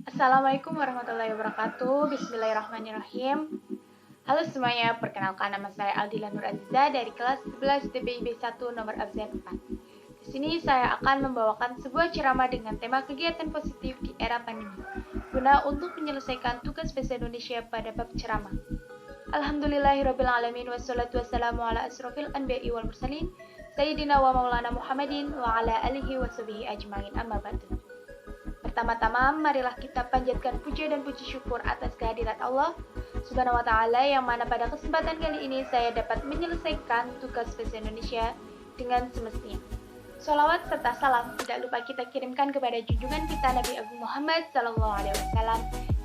Assalamualaikum warahmatullahi wabarakatuh. Bismillahirrahmanirrahim. Halo semuanya, perkenalkan nama saya Aldila Nur Aziza dari kelas 11 TPIB 1 nomor absen 4. Di sini saya akan membawakan sebuah ceramah dengan tema kegiatan positif di era pandemi, guna untuk menyelesaikan tugas bahasa Indonesia pada bab ceramah. Alhamdulillahirrabbilalamin, wassalatu wassalamu ala asrofil anbiya'i wal mursalin, Sayyidina wa maulana Muhammadin wa ala alihi wa sahbihi ajma'in, amma ba'du. Pertama-tama, marilah kita panjatkan puja dan puji syukur atas kehadirat Allah Subhanahu wa Ta'ala, yang mana pada kesempatan kali ini saya dapat menyelesaikan tugas bahasa Indonesia dengan semestinya. Sholawat serta salam tidak lupa kita kirimkan kepada junjungan kita Nabi Agung Muhammad SAW,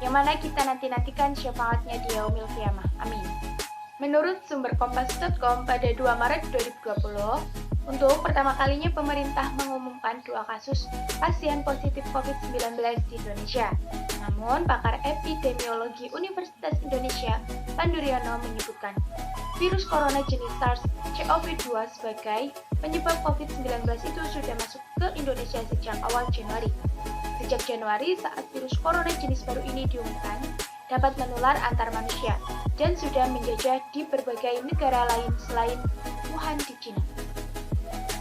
yang mana kita nantikan syafaatnya di yaumil qiyamah. Amin. Menurut sumber kompas.com pada 2 Maret 2020, untuk pertama kalinya pemerintah mengumumkan 2 kasus pasien positif COVID-19 di Indonesia. Namun, pakar epidemiologi Universitas Indonesia, Pandu Riono, menyebutkan virus corona jenis SARS-CoV-2 sebagai penyebab COVID-19 itu sudah masuk ke Indonesia sejak awal Januari. Sejak Januari, saat virus corona jenis baru ini diumumkan, dapat menular antar manusia dan sudah menjajah di berbagai negara lain selain Wuhan di Cina.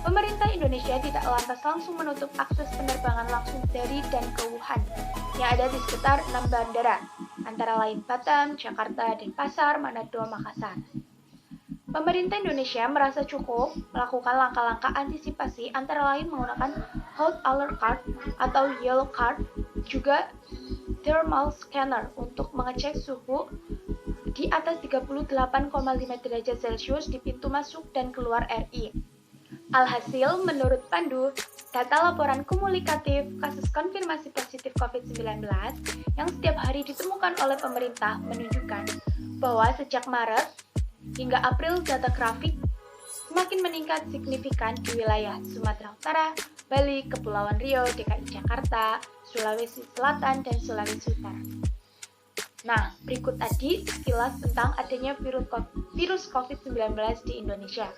Pemerintah Indonesia tidak lantas langsung menutup akses penerbangan langsung dari dan ke Wuhan yang ada di sekitar 6 bandara, antara lain Batam, Jakarta, Denpasar, Manado, Makassar. Pemerintah Indonesia merasa cukup melakukan langkah-langkah antisipasi, antara lain menggunakan Hot Alert Card atau Yellow Card, juga thermal scanner untuk mengecek suhu di atas 38,5 derajat Celcius di pintu masuk dan keluar RI. Alhasil, menurut Pandu, data laporan kumulatif kasus konfirmasi positif COVID-19 yang setiap hari ditemukan oleh pemerintah menunjukkan bahwa sejak Maret hingga April data grafik semakin meningkat signifikan di wilayah Sumatera Utara, Bali, Kepulauan Riau, DKI Jakarta, Sulawesi Selatan, dan Sulawesi Utara. Nah, berikut tadi sekilas tentang adanya virus COVID-19 di Indonesia.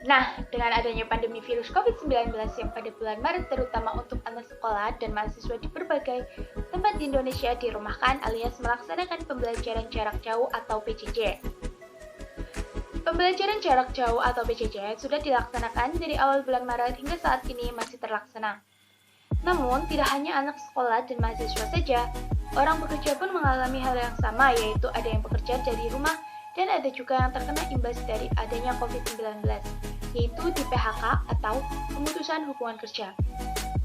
Nah, dengan adanya pandemi virus COVID-19 yang pada bulan Maret terutama untuk anak sekolah dan mahasiswa di berbagai tempat di Indonesia dirumahkan alias melaksanakan pembelajaran jarak jauh atau PJJ. Pembelajaran jarak jauh atau PJJ sudah dilaksanakan dari awal bulan Maret hingga saat ini masih terlaksana. Namun, tidak hanya anak sekolah dan mahasiswa saja, orang bekerja pun mengalami hal yang sama, yaitu ada yang bekerja dari rumah dan ada juga yang terkena imbas dari adanya COVID-19, yaitu di PHK atau pemutusan hubungan kerja.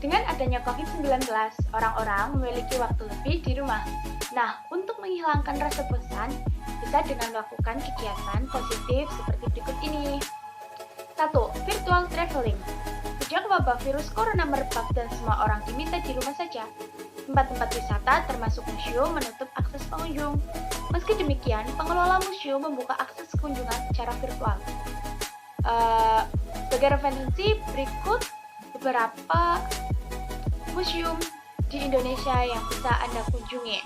Dengan adanya COVID-19, orang-orang memiliki waktu lebih di rumah. Nah, untuk menghilangkan rasa bosan, bisa dengan melakukan kegiatan positif seperti berikut ini. 1. Virtual traveling. Sejak wabah virus corona merebak dan semua orang diminta di rumah saja, tempat-tempat wisata termasuk museum menutup akses pengunjung. Meski demikian, pengelola museum membuka akses kunjungan secara virtual. Sebagai referensi, berikut beberapa museum di Indonesia yang bisa Anda kunjungi,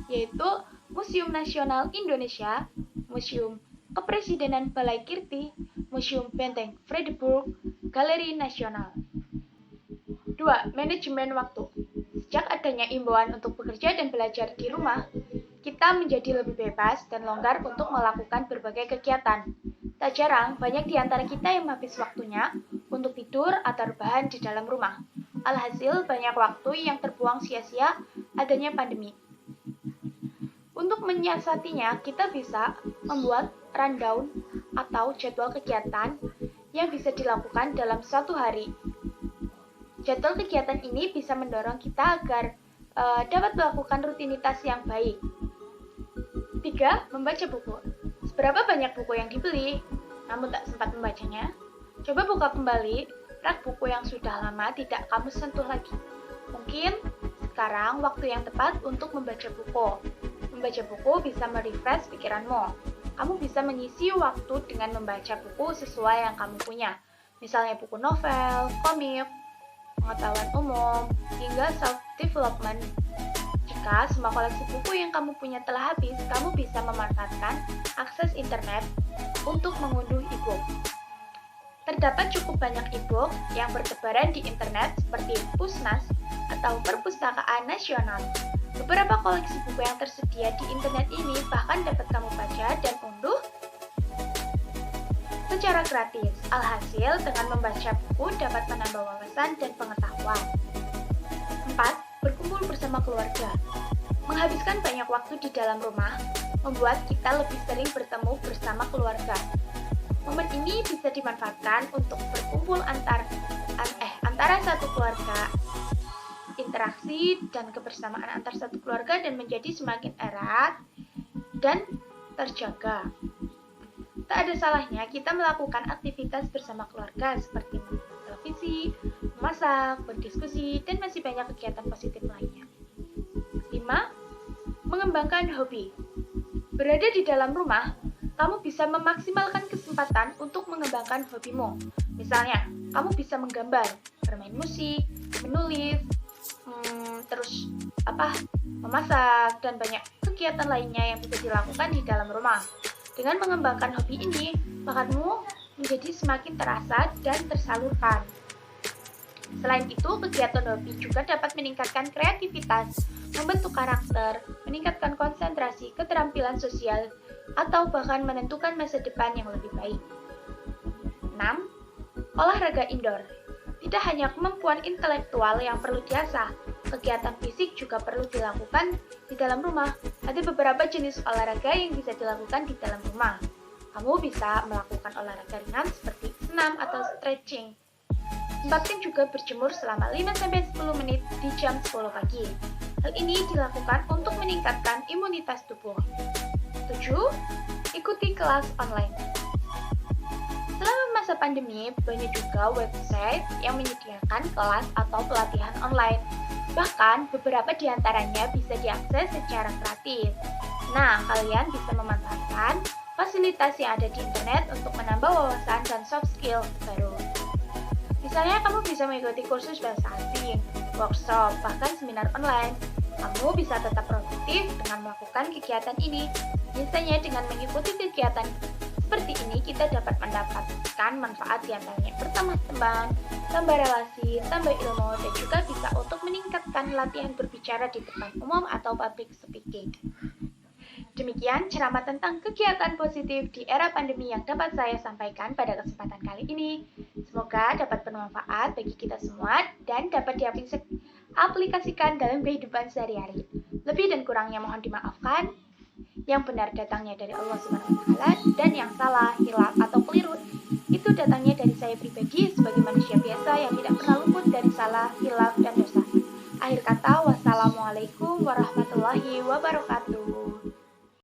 yaitu Museum Nasional Indonesia, Museum Kepresidenan Balai Kirti, Museum Benteng Fredericburg, Galeri Nasional. 2. Manajemen waktu. Sejak adanya imbauan untuk bekerja dan belajar di rumah, kita menjadi lebih bebas dan longgar untuk melakukan berbagai kegiatan. Tak jarang, banyak di antara kita yang habis waktunya untuk tidur atau rebahan di dalam rumah. Alhasil, banyak waktu yang terbuang sia-sia adanya pandemi. Untuk menyiasatinya, kita bisa membuat rundown atau jadwal kegiatan yang bisa dilakukan dalam suatu hari. Jadwal kegiatan ini bisa mendorong kita agar dapat melakukan rutinitas yang baik. 3. Membaca buku. Seberapa banyak buku yang dibeli, namun tak sempat membacanya? Coba buka kembali rak buku yang sudah lama tidak kamu sentuh lagi. Mungkin sekarang waktu yang tepat untuk membaca buku. Membaca buku bisa merefresh pikiranmu. Kamu bisa mengisi waktu dengan membaca buku sesuai yang kamu punya. Misalnya buku novel, komik, pengetahuan umum, hingga self-development. Jika semua koleksi buku yang kamu punya telah habis, kamu bisa memanfaatkan akses internet untuk mengunduh e-book. Terdapat cukup banyak e-book yang bertebaran di internet seperti Pusnas atau Perpustakaan Nasional. Beberapa koleksi buku yang tersedia di internet ini bahkan dapat kamu baca dan unduh secara gratis. Alhasil, dengan membaca buku dapat menambah wawasan dan pengetahuan. 4. Berkumpul bersama keluarga. Menghabiskan banyak waktu di dalam rumah membuat kita lebih sering bertemu bersama keluarga. Momen ini bisa dimanfaatkan untuk berkumpul antara satu keluarga, interaksi dan kebersamaan antar satu keluarga dan menjadi semakin erat dan terjaga. Tak ada salahnya kita melakukan aktivitas bersama keluarga seperti menonton televisi, memasak, berdiskusi, dan masih banyak kegiatan positif lainnya. 5. Mengembangkan hobi. Berada di dalam rumah, kamu bisa memaksimalkan kesempatan untuk mengembangkan hobimu. Misalnya, kamu bisa menggambar, bermain musik, menulis, memasak, dan banyak kegiatan lainnya yang bisa dilakukan di dalam rumah. Dengan mengembangkan hobi ini, bakatmu menjadi semakin terasa dan tersalurkan. Selain itu, kegiatan hobi juga dapat meningkatkan kreativitas, membentuk karakter, meningkatkan konsentrasi, keterampilan sosial, atau bahkan menentukan masa depan yang lebih baik. 6. Olahraga indoor. Tidak hanya kemampuan intelektual yang perlu diasah, kegiatan fisik juga perlu dilakukan di dalam rumah. Ada beberapa jenis olahraga yang bisa dilakukan di dalam rumah. Kamu bisa melakukan olahraga ringan seperti senam atau stretching. Sempatkan juga berjemur selama 5-10 menit di jam 10 pagi. Hal ini dilakukan untuk meningkatkan imunitas tubuh. 7. Ikuti kelas online. Selama masa pandemi, banyak juga website yang menyediakan kelas atau pelatihan online. Bahkan, beberapa di antaranya bisa diakses secara gratis. Nah, kalian bisa memanfaatkan fasilitas yang ada di internet untuk menambah wawasan dan soft skill baru. Misalnya, kamu bisa mengikuti kursus bahasa asing, workshop, bahkan seminar online. Kamu bisa tetap produktif dengan melakukan kegiatan ini. Biasanya dengan mengikuti kegiatan seperti ini, kita dapat mendapatkan manfaat di antaranya bertambah teman, tambah relasi, tambah ilmu, dan juga bisa untuk meningkatkan latihan berbicara di depan umum atau public speaking. Demikian ceramah tentang kegiatan positif di era pandemi yang dapat saya sampaikan pada kesempatan kali ini. Semoga dapat bermanfaat bagi kita semua dan dapat diaplikasikan dalam kehidupan sehari-hari. Lebih dan kurangnya mohon dimaafkan. Yang benar datangnya dari Allah SWT dan yang salah, hilaf atau keliru itu datangnya dari saya pribadi sebagai manusia biasa yang tidak pernah luput dari salah, hilaf, dan dosa. Akhir kata, wassalamualaikum warahmatullahi wabarakatuh.